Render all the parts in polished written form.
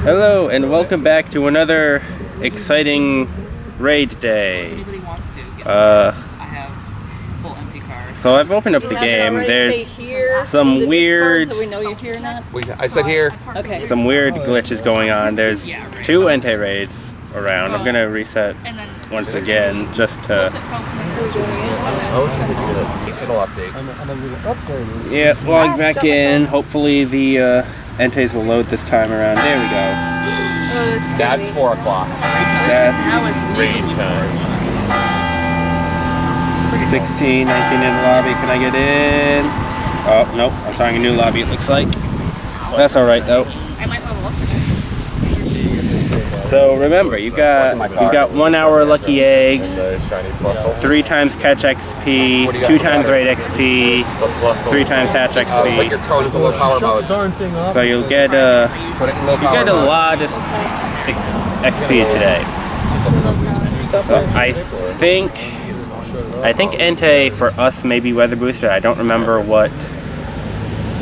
Hello and welcome back to another exciting raid day. Anybody wants to get I have full empty cars. So I've opened up the game. There's some weird, so we know you're here or not? I said here. Okay. some weird glitches going on. There's 2 Entei raids around. I'm gonna reset once again just to. It'll update. Yeah, log back in. Hopefully the Enteis will load this time around. There we go. That's 4 o'clock. That's Raid time. 16, 19 in the lobby. Can I get in? Oh, nope. I'm starting a new lobby, it looks like. That's alright, though. I might level up today. So remember, you've got 1 hour lucky eggs, 3 times catch XP, 2 times raid XP, 3 times hatch Put your XP. code into low power mode. So you'll get a Put it in low power mode. lot of XP today. So I think Entei for us may be weather boosted. I don't remember what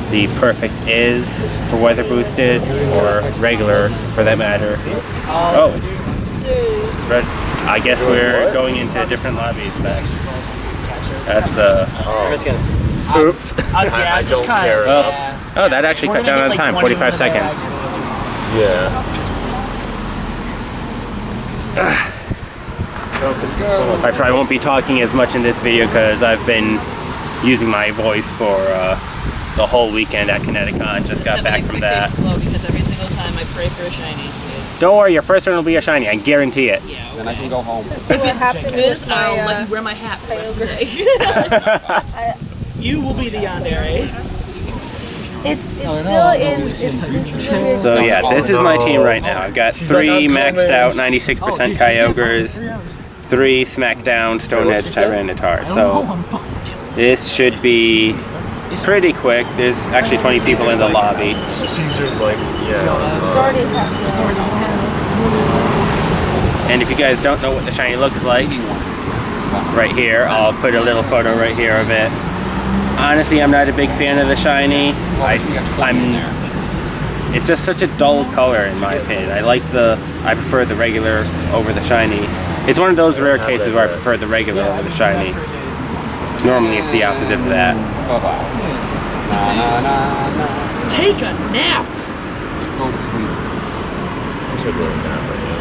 the perfect is for weather boosted or regular for that matter. Oh, red. I guess we're going into different lobbies then. That's oops. I don't care. Oh, that actually cut down on time. 45 seconds. Yeah. I probably won't be talking as much in this video because I've been using my voice for the whole weekend at Kineticon. Just got back from that. Because every single time I pray for a shiny. Don't worry, your first one will be a shiny. I guarantee it. Yeah. Then I can go home. If it happens, I'll let you wear my hat for the rest of the day. You will be the yandere. It's still in. So yeah, this is my team right now. I've got 3 maxed out 96% Kyogres, 3 smackdown Stone Edge Tyranitar. So this should be pretty quick. There's actually 20 people in the lobby. Caesar's like, yeah. It's already happening. And if you guys don't know what the shiny looks like, right here, I'll put a little photo right here of it. Honestly, I'm not a big fan of the shiny. It's just such a dull color in my opinion. I prefer the regular over the shiny. It's one of those rare cases where I prefer the regular over the shiny. Normally it's the opposite of that. Take a nap. Just go to sleep. I should go to nap right now.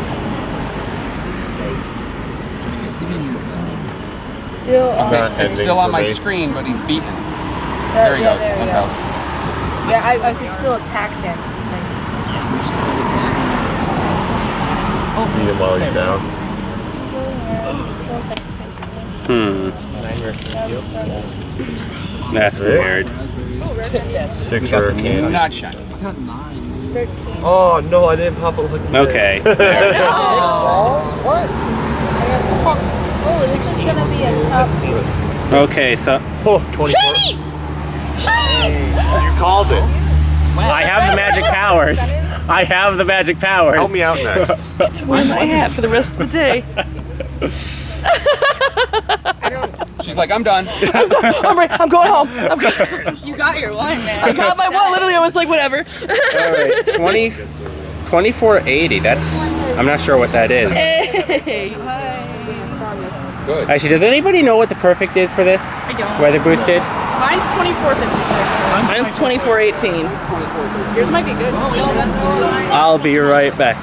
Still on. It's still on my screen, but he's beaten. There he goes. There we go. Yeah, I can still attack him. Beat him while he's down. That's weird. 6 rare candy. Not shiny. 13. Oh no, I didn't pop a look. Okay. 6 balls? What? Oh, this is gonna be a tough. Okay, so Oh, 24. You called it. I have the magic powers. I have the magic powers. Help me out next. To wear my hat for the rest of the day. She's like, I'm done. I'm going home. You got your one, man. I got my one. Literally, I was like, whatever. Alright, 2480. That's, I'm not sure what that is. Hey. Good. Actually, does anybody know what the perfect is for this? I don't. Weather boosted? Mine's 2456. Mine's 2418. Yours might be good. I'll be right back.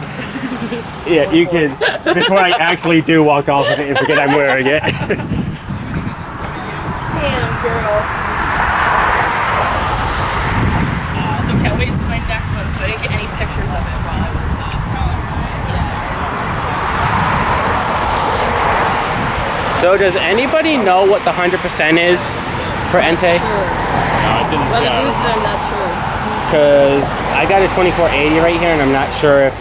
Yeah, you can, before I actually do walk off of it and forget I'm wearing it. Damn, girl. It's okay. I'll wait until my next one because I didn't get any pictures of it while I was So does anybody know what the 100% is for Entei? Weather boosted, I'm not sure. Because I got a 2480 right here and I'm not sure if,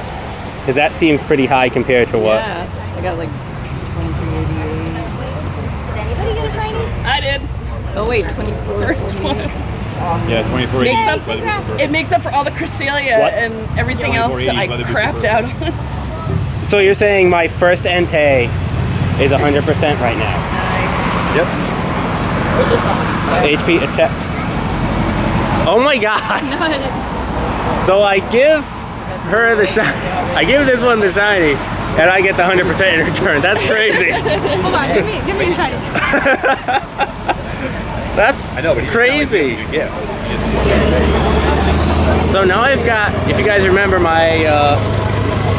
because that seems pretty high compared to what. Yeah, I got like 2388. Did anybody get a shiny? I did. Oh wait, 24. First one. Yeah, 24. It makes up for all the Cresselia What? and everything else that I crapped out on. So you're saying my first Entei is 100% right now? Nice. Yep. HP attack. Oh my god! No, it's So I give her the shiny. I give this one the shiny, and I get the 100% in return. That's crazy. Hold on, give me a shiny. That's crazy. Yeah. So now I've got, if you guys remember my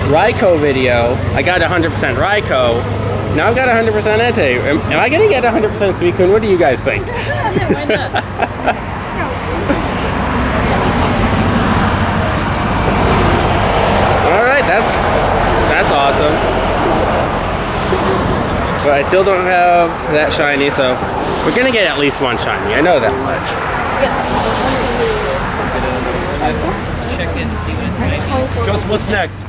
Raikou video, I got 100% Raikou. Now I've got 100% Entei. Am I gonna get 100% Suicune? What do you guys think? Yeah, why not? Alright, that's awesome. But I still don't have that shiny, so we're gonna get at least one shiny. I know that much. Let's check in and see what it's making. Joseph, what's next?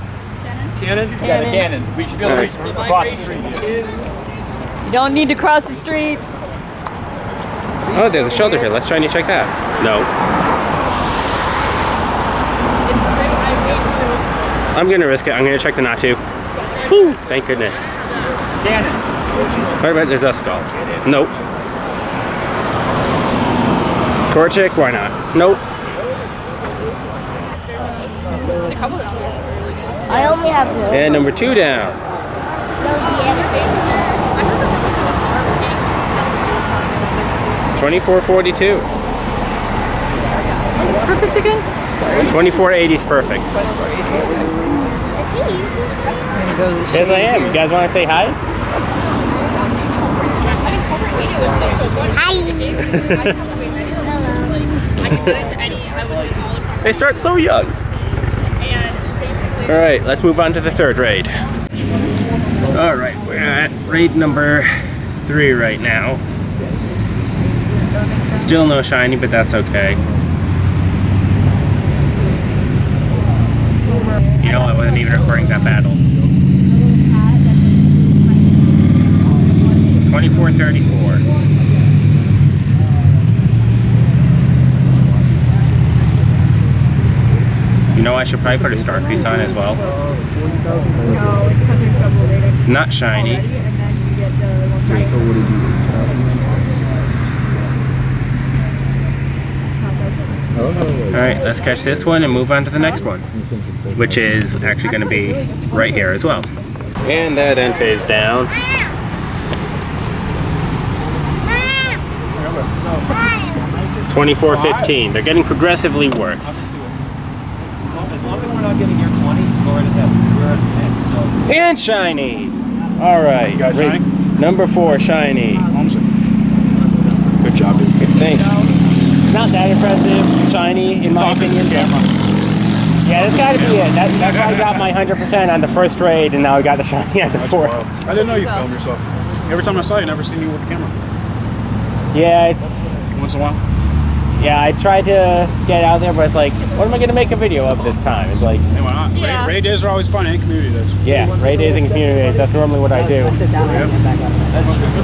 Cannon? Yeah, the cannon. We should be able to reach across the street. You don't need to cross the street. Oh, there's a shelter here. Let's try and check that. No. I'm gonna risk it. I'm gonna check the Natu. Whew, thank goodness. Cannon. What about there's a skull? Nope. Torchic, why not? Nope. I only have one. And number 2 down. 2442. Perfect again? 2480 is perfect. Is he YouTube? Yes, I am. You guys want to say hi? They start so young. All right, let's move on to the third raid. All right, we're at raid number 3 right now. Still no shiny, but that's okay. You know, I wasn't even recording that battle. 2434. You know, I should probably put a star piece on as well. No, it's because there's double rated. Not shiny. And then you get the Alright, let's catch this one and move on to the next one, which is actually going to be right here as well. And that Entei is down. 2415. They're getting progressively worse. As long as we're not getting near 20, go right ahead. We're at the end, so. And shiny! Alright. You guys shiny? Number 4, shiny. Good job, dude. Thanks. Not that impressive, shiny, in my opinion. Yeah, that's gotta be it. That's why I got my 100% on the first raid, and now I got the shiny at the 4th. I didn't know you filmed yourself. Every time I saw you, I never seen you with the camera. Yeah, it's... Once in a while? Yeah, I tried to get out there, but it's like, what am I gonna make a video of this time? It's like... Hey, why not? Yeah. Raid days are always fun, and community days. Yeah, raid days and community days, that's normally what I do. Yeah. Good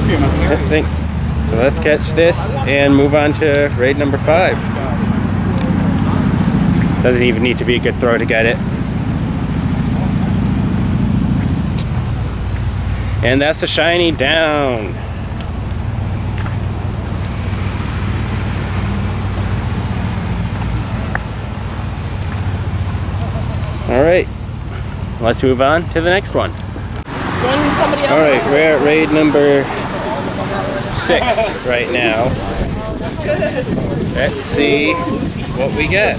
for you, man. Thanks. So let's catch this and move on to raid number 5. Doesn't even need to be a good throw to get it. And that's the shiny down. All right, let's move on to the next one. Join somebody else. All right, we're at raid number 6 right now. Let's see what we get.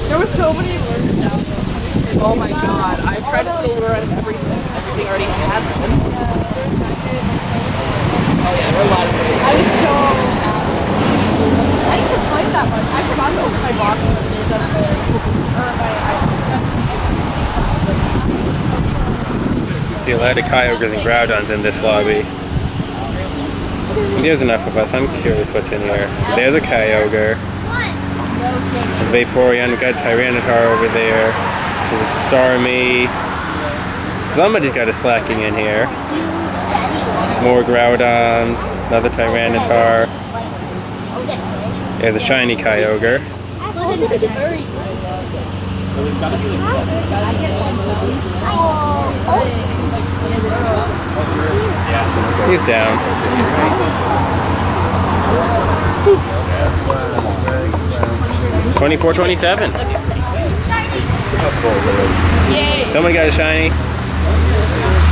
There was so many alerts down there. Oh my god, I tried to filter out everything. Everything already had them. Oh yeah, there were a lot of ways. I was so... I used to play that much. I forgot to open my box. See a lot of Kyogres and Groudons in this lobby. There's enough of us. I'm curious what's in here. There's a Kyogre. A Vaporeon. We've got a Tyranitar over there. There's a Starmie. Somebody's got a Slacking in here. More Groudons. Another Tyranitar. There's a shiny Kyogre. He's down. 24, 27. Someone got a shiny.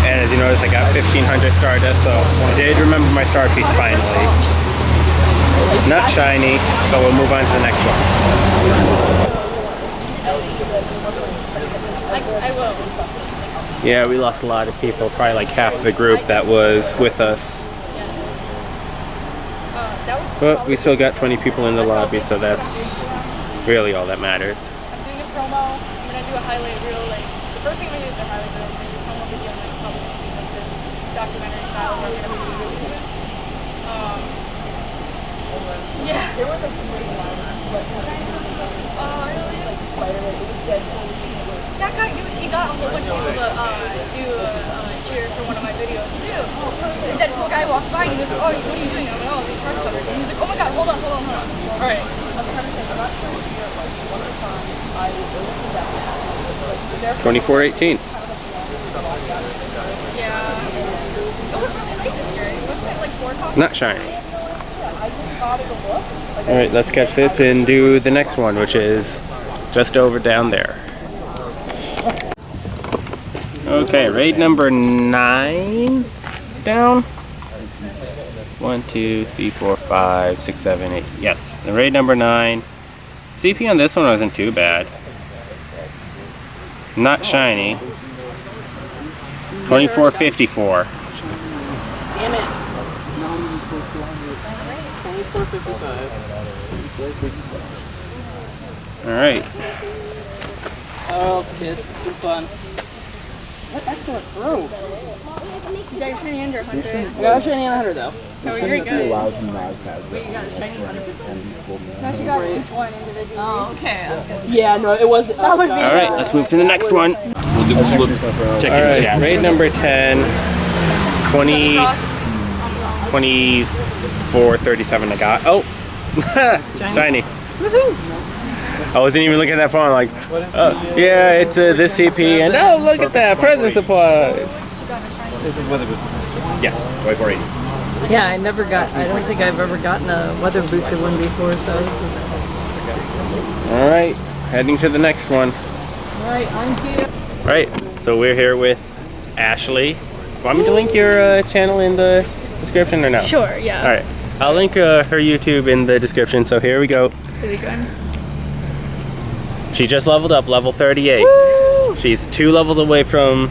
And as you notice, I got 1500 Stardust, so I did remember my star piece finally. Not shiny, so we'll move on to the next one. Yeah, we lost a lot of people, probably like half the group that was with us. But we still got 20 people in the lobby, so that's really all that matters. I'm doing a promo. I'm gonna do a highlight reel. Like the first thing I'm gonna do is a highlight reel. I'm gonna do a promo video and then probably gonna be like the documentary style where I'm gonna be really good. Yeah. There was a great line. I really like Spider-Man. It was Deadpool. That guy, he got a whole bunch of people to do a cheer for one of my videos too. The Deadpool guy walked by and he goes, "Oh, what are you doing?" I'm like, "Oh, these press covers." And he's like, "Oh my god, hold on. All right. I'm trying to think. I'm not sure if you're like one of the times I will go to that. 24-18. Yeah. It looks really late this year. It looks like 4 o'clock. Not shiny. Alright, let's catch this and do the next one, which is just over down there. Okay, raid number 9 down. 1, 2, 3, 4, 5, 6, 7, 8. Yes, the raid number 9. CP on this one wasn't too bad. Not shiny. 2454. Damn it. 24.55. Alright. Oh, kids, it's been fun. What excellent throw. You got your shiny under 100. I got a shiny on 100 though. So you're good. Wait, you got a shiny 100%? No, she got each one individually. Oh, okay. Yeah, no, it was. Alright, let's move to the next one. We'll check in the chat. Raid number 10. 2437 I got. Oh! Shiny. I wasn't even looking at that phone like, yeah, it's this CP, and oh, look at that, present supplies. This is weather boosted. Yes, 2480. Yeah, I don't think I've ever gotten a weather boosted one before, so this is... Alright, heading to the next one. Alright, I'm here. Right, so we're here with Ashley. Want me to link your channel in the description or no? Sure, yeah. Alright, I'll link her YouTube in the description, so here we go. Really good. She just leveled up, level 38. Woo! She's 2 levels away from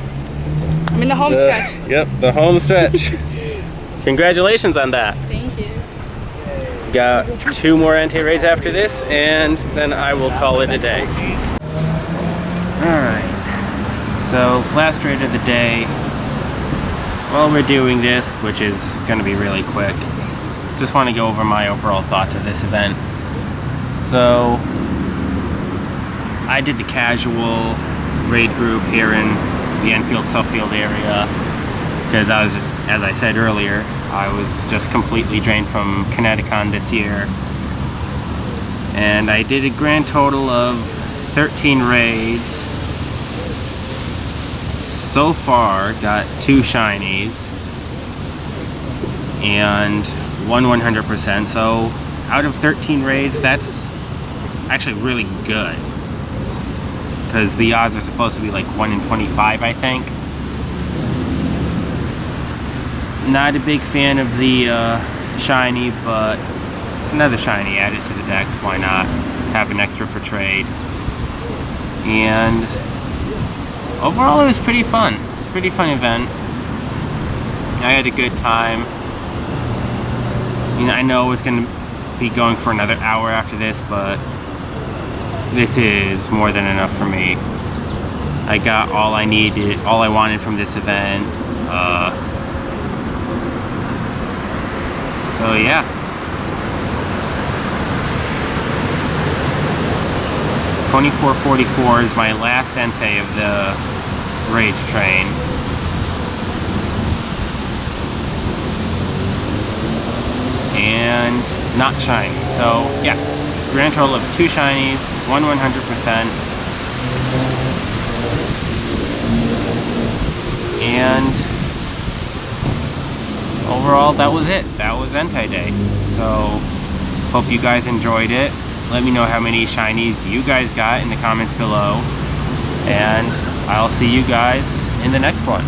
I'm in the home stretch. Yep, the home stretch. Congratulations on that. Thank you. Got 2 more Entei raids after this, and then I will call it a day. Alright, so last raid of the day. While we're doing this, which is going to be really quick, just want to go over my overall thoughts of this event. So, I did the casual raid group here in the Enfield-Suffield area because I was just, as I said earlier, I was just completely drained from Kineticon this year. And I did a grand total of 13 raids. So far, got 2 shinies and 1 100%. So out of 13 raids, that's actually really good. Because the odds are supposed to be like 1 in 25, I think. Not a big fan of the shiny, but it's another shiny added to the decks. Why not have an extra for trade? And overall, it was pretty fun. It's a pretty fun event. I had a good time. I know I was going to be going for another hour after this, but this is more than enough for me. I got all I needed, all I wanted from this event. So yeah. $24.44 is my last Entei of the Rage Train. And not shiny. So yeah, grand total of 2 shinies, 1 100%. And overall, that was it. That was Entei Day. So hope you guys enjoyed it. Let me know how many shinies you guys got in the comments below. And I'll see you guys in the next one.